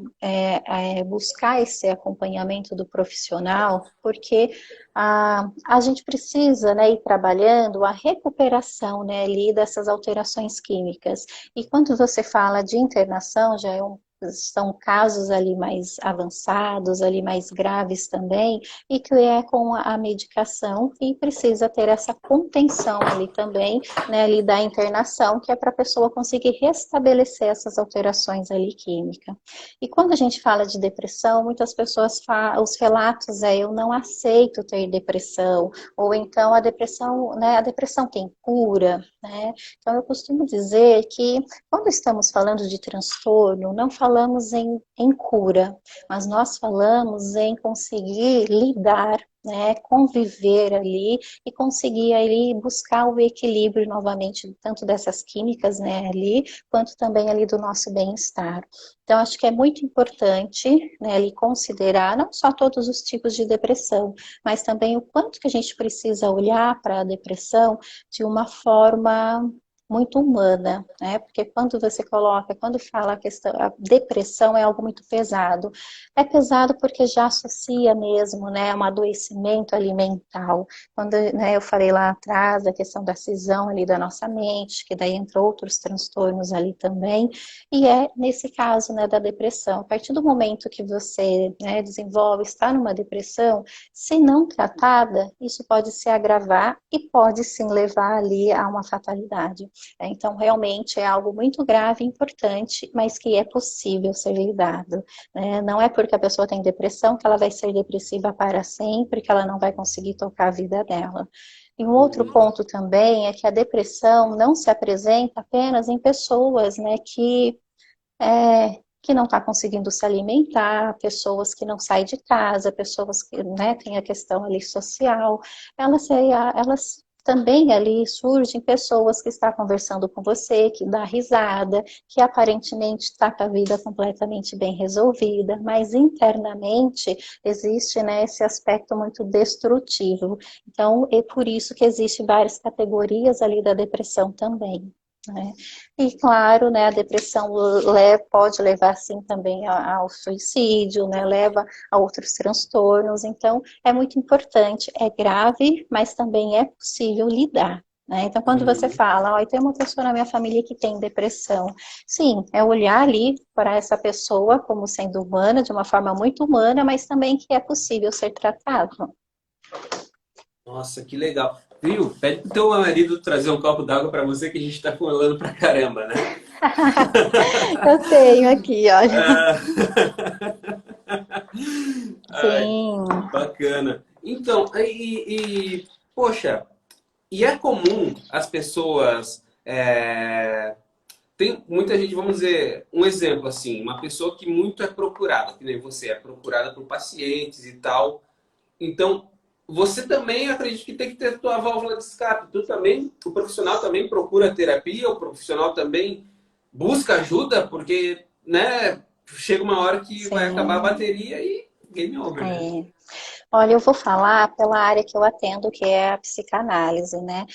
Speaker 2: buscar esse acompanhamento do profissional, porque a gente precisa, né, ir trabalhando a recuperação, né, ali dessas alterações químicas. E quando você fala de internação, já é são casos ali mais avançados, ali mais graves também, e que é com a medicação e precisa ter essa contenção ali também, né, ali da internação, que é para a pessoa conseguir restabelecer essas alterações ali químicas. E quando a gente fala de depressão, muitas pessoas falam, os relatos eu não aceito ter depressão, ou então a depressão, né, a depressão tem cura, né? Então eu costumo dizer que quando estamos falando de transtorno, não falamos em cura, mas nós falamos em conseguir lidar, né, conviver ali e conseguir ali buscar o equilíbrio novamente, tanto dessas químicas, né, ali, quanto também ali do nosso bem-estar. Então, acho que é muito importante, né, ali considerar não só todos os tipos de depressão, mas também o quanto que a gente precisa olhar para a depressão de uma forma muito humana, né? Porque quando você coloca, quando fala a questão, a depressão é algo muito pesado. É pesado porque já associa mesmo, né, um adoecimento alimentar. Quando, né, eu falei lá atrás da questão da cisão ali da nossa mente, que daí entrou outros transtornos ali também, e é nesse caso, né, da depressão. A partir do momento que você, né, desenvolve, está numa depressão, se não tratada, isso pode se agravar e pode sim levar ali a uma fatalidade. Então, realmente é algo muito grave e importante, mas que é possível ser lidado, né? Não é porque a pessoa tem depressão que ela vai ser depressiva para sempre, que ela não vai conseguir tocar a vida dela. E um outro ponto também é que a depressão não se apresenta apenas em pessoas, né, que não está conseguindo se alimentar, pessoas que não saem de casa, pessoas que, né, têm a questão ali social, elas também ali surgem pessoas que estão conversando com você, que dá risada, que aparentemente está com a vida completamente bem resolvida, mas internamente existe, né, esse aspecto muito destrutivo. Então, é por isso que existem várias categorias ali da depressão também, né? E claro, né, a depressão pode levar sim também ao suicídio, né, leva a outros transtornos, então é muito importante, é grave, mas também é possível lidar, né? Então quando você
Speaker 1: Uhum.
Speaker 2: fala, ó, tem uma pessoa na minha família que tem depressão, sim, é olhar ali para essa pessoa como sendo humana, de uma forma muito humana, mas também que é possível ser tratado.
Speaker 1: Nossa, que legal. Viu? Pede pro teu marido trazer um copo d'água para você que a gente está falando pra caramba, né?
Speaker 2: Eu tenho aqui, olha.
Speaker 1: Ah, ai,
Speaker 2: Sim,
Speaker 1: bacana. Então, poxa, e é comum as pessoas. Tem muita gente, vamos dizer, um exemplo assim, uma pessoa que muito é procurada, que nem você, é procurada por pacientes e tal. Então, você também acredita que tem que ter tua válvula de escape. Tu também, o profissional também procura terapia, o profissional também busca ajuda, porque, né, chega uma hora que vai acabar a
Speaker 2: sim.
Speaker 1: bateria e game over, né?
Speaker 2: É. Olha, eu vou falar pela área que eu atendo, que é a psicanálise, né?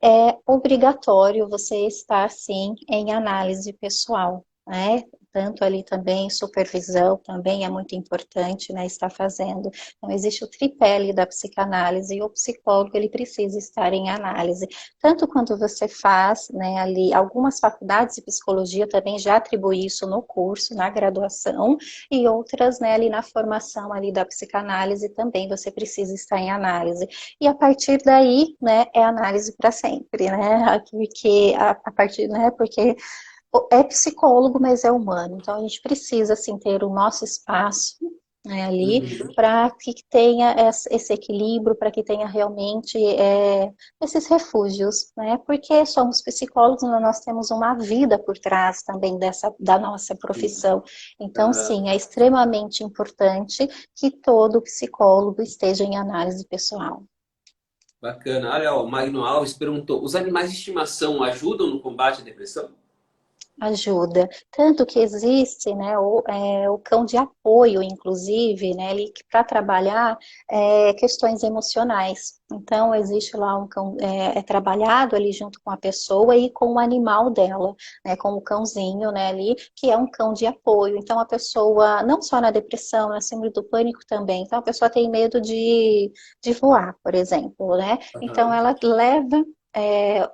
Speaker 2: É obrigatório você estar, sim, em análise pessoal, né? Tanto ali também, supervisão também é muito importante, né, estar fazendo. Então, existe o tripé ali da psicanálise e o psicólogo, ele precisa estar em análise. Tanto quando você faz, né, ali, algumas faculdades de psicologia também já atribuem isso no curso, na graduação, e outras, né, ali na formação ali da psicanálise também você precisa estar em análise. E a partir daí, né, é análise para sempre, né? Porque a partir, né, porque é psicólogo, mas é humano. Então a gente precisa assim ter o nosso espaço, né, ali
Speaker 1: Uhum.
Speaker 2: para que tenha esse equilíbrio, para que tenha realmente esses refúgios, né? Porque somos psicólogos, nós temos uma vida por trás também da nossa profissão. Então, sim, é extremamente importante que todo psicólogo esteja em análise pessoal.
Speaker 1: Bacana. Olha, ó, o Magno Alves perguntou: os animais de estimação ajudam no combate à depressão?
Speaker 2: Ajuda. Tanto que existe, né, o cão de apoio, inclusive, né, para trabalhar questões emocionais. Então, existe lá um cão, é trabalhado ali junto com a pessoa e com o animal dela, né, com o cãozinho, né, ali, que é um cão de apoio. Então, a pessoa, não só na depressão, na síndrome do pânico também, então a pessoa tem medo de voar, por exemplo, né? Então,
Speaker 1: Aham.
Speaker 2: ela leva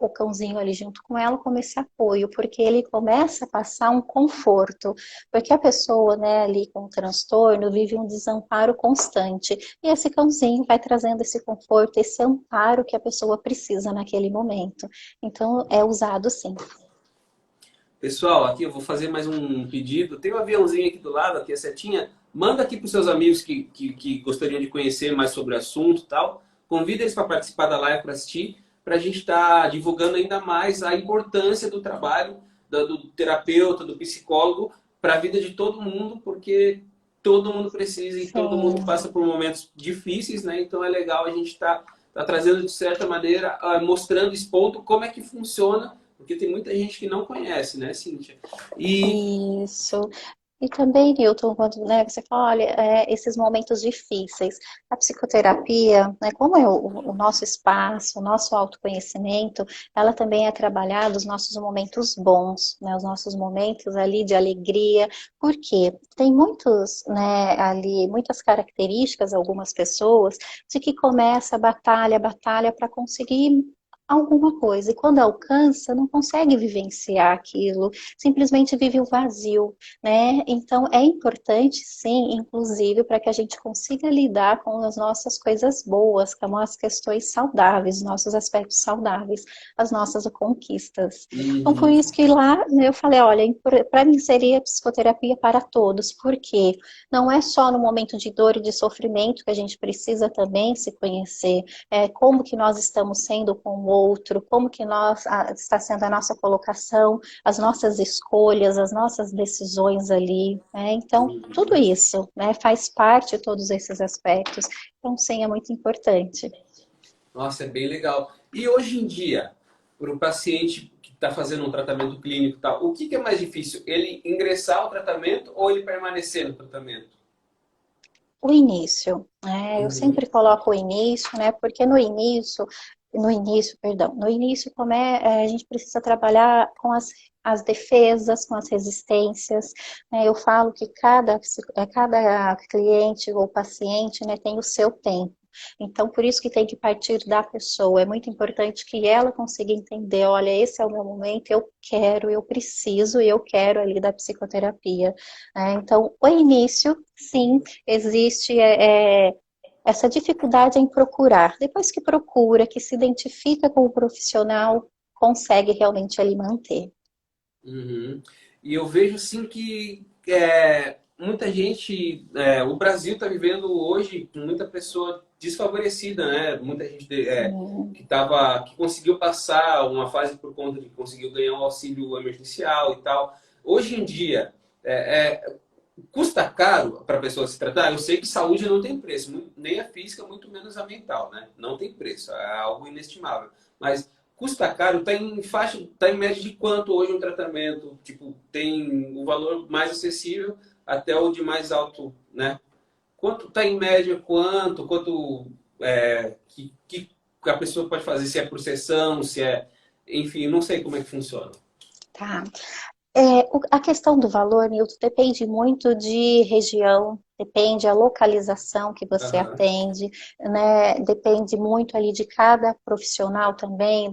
Speaker 2: o cãozinho ali junto com ela como esse apoio, porque ele começa a passar um conforto, porque a pessoa, né, ali com o transtorno vive um desamparo constante, e esse cãozinho vai trazendo esse conforto, esse amparo que a pessoa precisa naquele momento. Então, é usado sim.
Speaker 1: Pessoal, aqui eu vou fazer mais um pedido. Tem um aviãozinho aqui do lado, aqui a setinha. Manda aqui para os seus amigos que gostariam de conhecer mais sobre o assunto e tal. Convida eles para participar da live, para assistir, para a gente estar divulgando ainda mais a importância do trabalho do terapeuta, do psicólogo, para a vida de todo mundo, porque todo mundo precisa e todo mundo
Speaker 2: Sim.
Speaker 1: passa por momentos difíceis, né? Então é legal a gente estar trazendo, de certa maneira, mostrando, expondo como é que funciona, porque tem muita gente que não conhece, né, Cíntia? E
Speaker 2: Isso. E também, Newton, quando, né, você fala, olha, esses momentos difíceis, a psicoterapia, né, como é o nosso espaço, o nosso autoconhecimento, ela também é trabalhada os nossos momentos bons, né, os nossos momentos ali de alegria, porque tem muitos, né, ali, muitas características, algumas pessoas, de que começa a batalha para conseguir alguma coisa, e quando alcança, não consegue vivenciar aquilo, simplesmente vive o vazio, né? Então é importante, sim, inclusive, para que a gente consiga lidar com as nossas coisas boas, com as questões saudáveis, nossos aspectos saudáveis, as nossas conquistas. Então, por
Speaker 1: uhum,
Speaker 2: isso que lá, né, eu falei, olha, para mim seria a psicoterapia para todos, porque não é só no momento de dor e de sofrimento que a gente precisa também se conhecer, como que nós estamos sendo com o outro, como que está sendo a nossa colocação, as nossas escolhas, as nossas decisões ali, né? Então, tudo
Speaker 1: uhum.
Speaker 2: isso, né, faz parte de todos esses aspectos. Então, sim, é muito importante.
Speaker 1: Nossa, é bem legal. E hoje em dia, para o paciente que está fazendo um tratamento clínico e tal, o que é mais difícil? Ele ingressar ao tratamento ou ele permanecer no tratamento?
Speaker 2: O início, né? Eu
Speaker 1: Uhum.
Speaker 2: sempre coloco o início, né? Porque no início, a gente precisa trabalhar com as defesas, com as resistências, né? Eu falo que cada cliente ou paciente, né, tem o seu tempo. Então, por isso que tem que partir da pessoa. É muito importante que ela consiga entender, olha, esse é o meu momento, eu quero, eu preciso e eu quero ali da psicoterapia, né? Então, o início, sim, existe essa dificuldade em procurar. Depois que procura, que se identifica com o profissional, consegue realmente ali manter.
Speaker 1: Uhum. E eu vejo assim que muita gente, o Brasil está vivendo hoje com muita pessoa desfavorecida, né? Muita gente
Speaker 2: Sim,
Speaker 1: que conseguiu passar uma fase por conta de que conseguiu ganhar um auxílio emergencial e tal. Hoje em dia, custa caro para a pessoa se tratar? Eu sei que saúde não tem preço, nem a física, muito menos a mental, né? Não tem preço, é algo inestimável. Mas custa caro, está em faixa, está em média de quanto hoje um tratamento? Tipo, tem o valor mais acessível até o de mais alto, né? Quanto está em média, quanto que a pessoa pode fazer, se é por sessão, se é, enfim, não sei como é que funciona.
Speaker 2: tá. A questão do valor, Nilton, depende muito de região, depende a localização que você
Speaker 1: Aham.
Speaker 2: atende, né? Depende muito ali de cada profissional também,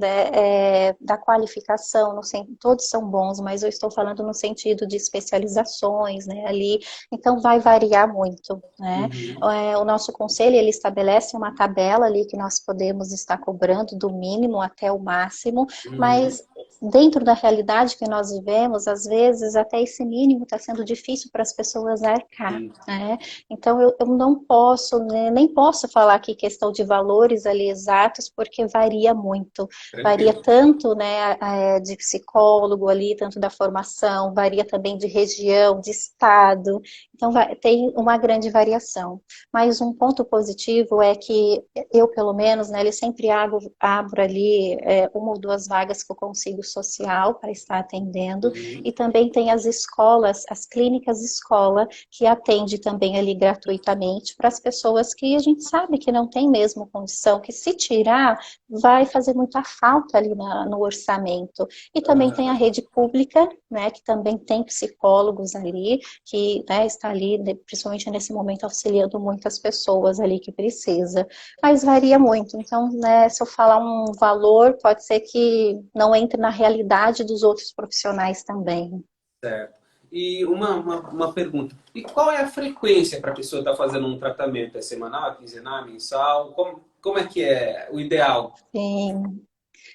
Speaker 2: da qualificação, todos são bons, mas eu estou falando no sentido de especializações, né, ali, então vai variar muito, né?
Speaker 1: Uhum.
Speaker 2: O nosso conselho, ele estabelece uma tabela ali que nós podemos estar cobrando do mínimo até o máximo,
Speaker 1: Uhum.
Speaker 2: mas dentro da realidade que nós vivemos, às vezes até esse mínimo está sendo difícil para as pessoas arcar,
Speaker 1: Sim.
Speaker 2: né? Então eu não posso, né, nem posso falar aqui questão de valores ali exatos, porque varia
Speaker 1: Tranquilo.
Speaker 2: tanto, né, de psicólogo ali, tanto da formação, varia também de região, de estado, então tem uma grande variação. Mas um ponto positivo é que eu, pelo menos, né, ele sempre abro ali uma ou duas vagas que eu consigo social para estar atendendo,
Speaker 1: Uhum.
Speaker 2: e também tem as escolas, as clínicas escola, que atende também ali gratuitamente para as pessoas que a gente sabe que não tem mesmo condição, que se tirar vai fazer muita falta ali no orçamento. E também tem a
Speaker 1: Aham.
Speaker 2: rede pública, né, que também tem psicólogos ali, que, né, está ali, principalmente nesse momento, auxiliando muitas pessoas ali que precisa. Mas varia muito. Então, né, se eu falar um valor, pode ser que não entre na realidade dos outros profissionais também.
Speaker 1: Certo. E uma pergunta. E qual é a frequência para a pessoa estar fazendo um tratamento? É semanal, quinzenal, mensal? Como é que é o ideal?
Speaker 2: Sim,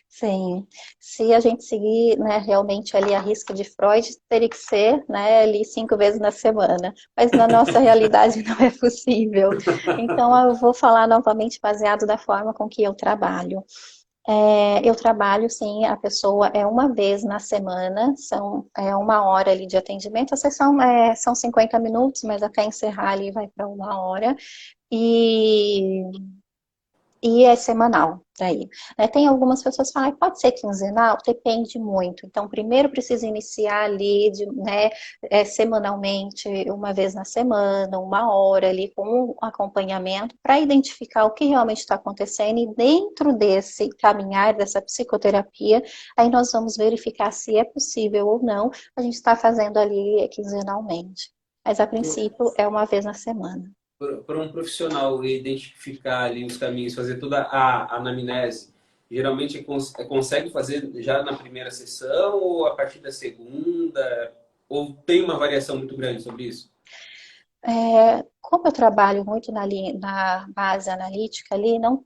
Speaker 2: sim. Se a gente seguir, né, realmente ali a risca de Freud, teria que ser, né, ali 5 vezes na semana. Mas na nossa realidade não é possível. Então eu vou falar novamente baseado da forma com que eu trabalho. Eu trabalho, sim, a pessoa é uma vez na semana, é 1 hora ali de atendimento, a sessão são 50 minutos, mas até encerrar ali vai para 1 hora. E e é semanal, daí. Tem algumas pessoas que falam, pode ser quinzenal? Depende muito. Então, primeiro precisa iniciar ali, né, semanalmente, uma vez na semana, 1 hora ali, com um acompanhamento, para identificar o que realmente está acontecendo. E dentro desse caminhar, dessa psicoterapia, aí nós vamos verificar se é possível ou não a gente está fazendo ali quinzenalmente. Mas, a princípio, é uma vez na semana.
Speaker 1: Para um profissional identificar ali os caminhos, fazer toda a anamnese, geralmente consegue fazer já na primeira sessão ou a partir da segunda? Ou tem uma variação muito grande sobre isso?
Speaker 2: Como eu trabalho muito na base analítica ali, não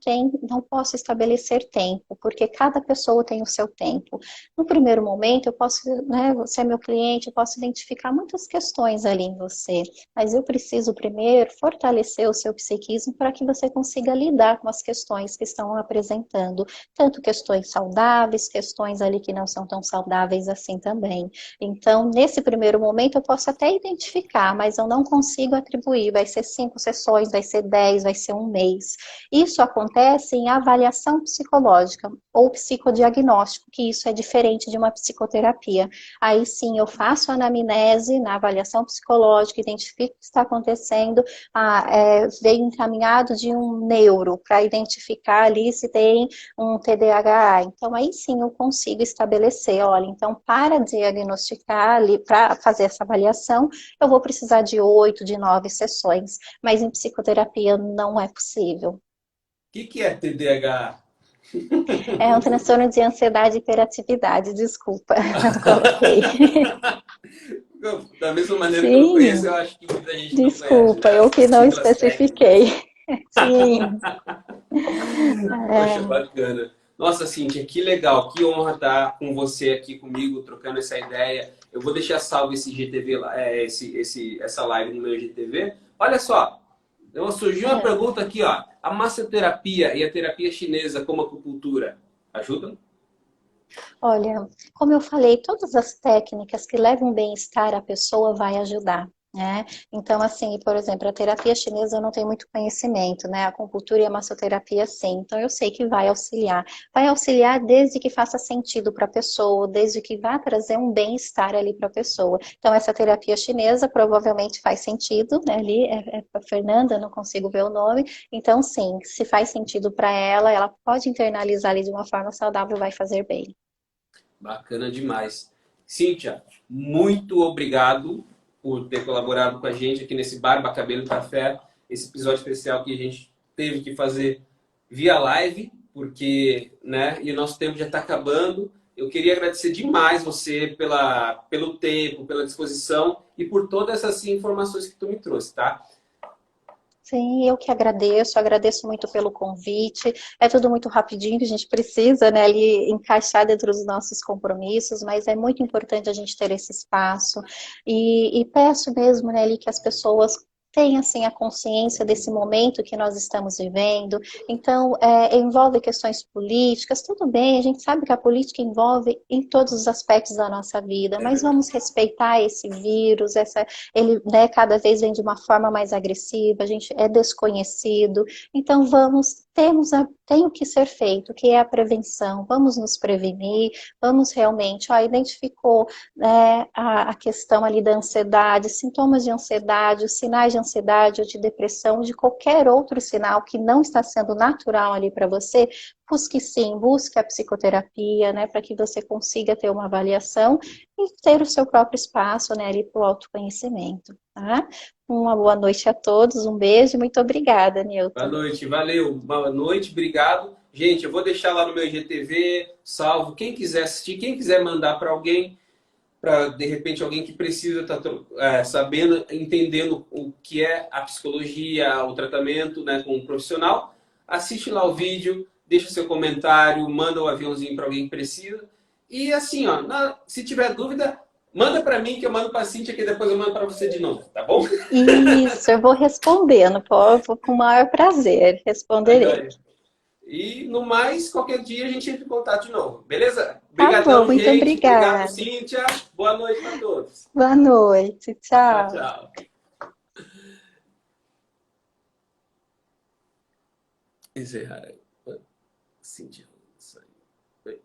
Speaker 2: posso estabelecer tempo, porque cada pessoa tem o seu tempo. No primeiro momento, eu posso, né, você é meu cliente, eu posso identificar muitas questões ali em você, mas eu preciso primeiro fortalecer o seu psiquismo para que você consiga lidar com as questões que estão apresentando, tanto questões saudáveis, questões ali que não são tão saudáveis assim também. Então, nesse primeiro momento, eu posso até identificar, mas eu não consigo atribuir. Vai ser 5 sessões, vai ser 10, vai ser um mês. Isso acontece em avaliação psicológica ou psicodiagnóstico, que isso é diferente de uma psicoterapia. Aí sim, eu faço a anamnese na avaliação psicológica, identifico o que está acontecendo, veio encaminhado de um neuro para identificar ali se tem um TDAH. Então, aí sim eu consigo estabelecer, olha, então para diagnosticar ali, para fazer essa avaliação, eu vou precisar de 8, de 9 sessões, mas em psicoterapia não é possível.
Speaker 1: Que é TDAH?
Speaker 2: É um transtorno de ansiedade e hiperatividade, desculpa, não coloquei.
Speaker 1: Da mesma maneira que eu não conheço,
Speaker 2: Sim,
Speaker 1: eu acho que muita gente não conhece,
Speaker 2: desculpa,
Speaker 1: né?
Speaker 2: eu que
Speaker 1: As
Speaker 2: não
Speaker 1: siglas técnicas.
Speaker 2: especifiquei. Sim,
Speaker 1: Poxa,
Speaker 2: é,
Speaker 1: bacana. Nossa, Cíntia, que legal, que honra estar com você aqui comigo, trocando essa ideia. Eu vou deixar salvo esse GTV, essa live no meu GTV. Olha só, surgiu uma
Speaker 2: é.
Speaker 1: pergunta aqui, ó. A massoterapia e a terapia chinesa como acupuntura ajudam?
Speaker 2: Olha, como eu falei, todas as técnicas que levam bem-estar à pessoa vai ajudar, né? Então, assim, por exemplo, a terapia chinesa eu não tenho muito conhecimento, né? A acupuntura e a massoterapia, sim. Então, eu sei que vai auxiliar. Vai auxiliar desde que faça sentido para a pessoa, desde que vá trazer um bem-estar ali para a pessoa. Então, essa terapia chinesa provavelmente faz sentido, né? Ali é para Fernanda, não consigo ver o nome. Então, sim, se faz sentido para ela, ela pode internalizar ali de uma forma saudável, vai fazer bem.
Speaker 1: Bacana demais. Cíntia, muito obrigado por ter colaborado com a gente aqui nesse Barba Cabelo Café, esse episódio especial que a gente teve que fazer via live, porque, né, e o nosso tempo já está acabando. Eu queria agradecer demais você pelo tempo, pela disposição e por todas essas informações que tu me trouxe, tá?
Speaker 2: Sim, eu que agradeço muito pelo convite. É tudo muito rapidinho, que a gente precisa, né, ali encaixar dentro dos nossos compromissos, mas é muito importante a gente ter esse espaço. E peço mesmo, né, ali que as pessoas tenham assim a consciência desse momento que nós estamos vivendo. Então, envolve questões políticas, tudo bem, a gente sabe que a política envolve em todos os aspectos da nossa vida,
Speaker 1: É
Speaker 2: mas
Speaker 1: verdade.
Speaker 2: vamos respeitar esse vírus, ele, né, cada vez vem de uma forma mais agressiva, a gente é desconhecido, então temos tem o que ser feito, que é a prevenção. Vamos nos prevenir, vamos realmente, identificou, né, a questão ali da ansiedade, sintomas de ansiedade, os sinais de ansiedade ou de depressão, de qualquer outro sinal que não está sendo natural ali para você, busque sim, busque a psicoterapia, né, para que você consiga ter uma avaliação e ter o seu próprio espaço, né, ali para o autoconhecimento, tá? Uma boa noite a todos, um beijo, muito obrigada,
Speaker 1: Boa
Speaker 2: Nilton.
Speaker 1: noite, valeu. Boa noite, obrigado. Gente, eu vou deixar lá no meu IGTV, salvo. Quem quiser assistir, quem quiser mandar para alguém, para de repente alguém que precisa estar sabendo, entendendo o que é a psicologia, o tratamento, né, com um profissional, assiste lá o vídeo, deixa seu comentário, manda o aviãozinho para alguém que precisa. E assim, ó, se tiver dúvida, manda para mim que eu mando para a Cíntia, que depois eu mando para você de novo, tá bom?
Speaker 2: Isso, eu vou respondendo, com o maior prazer,
Speaker 1: Tá
Speaker 2: responderei.
Speaker 1: joia. E no mais, qualquer dia a gente entra em contato de novo, beleza?
Speaker 2: Tá bom,
Speaker 1: Obrigadão,
Speaker 2: muito
Speaker 1: gente. Obrigado,
Speaker 2: obrigada.
Speaker 1: Cíntia. Boa noite para todos.
Speaker 2: Boa noite,
Speaker 1: Tchau,
Speaker 2: tchau.
Speaker 1: tchau. Encerrar aí. Cíntia. Isso aí.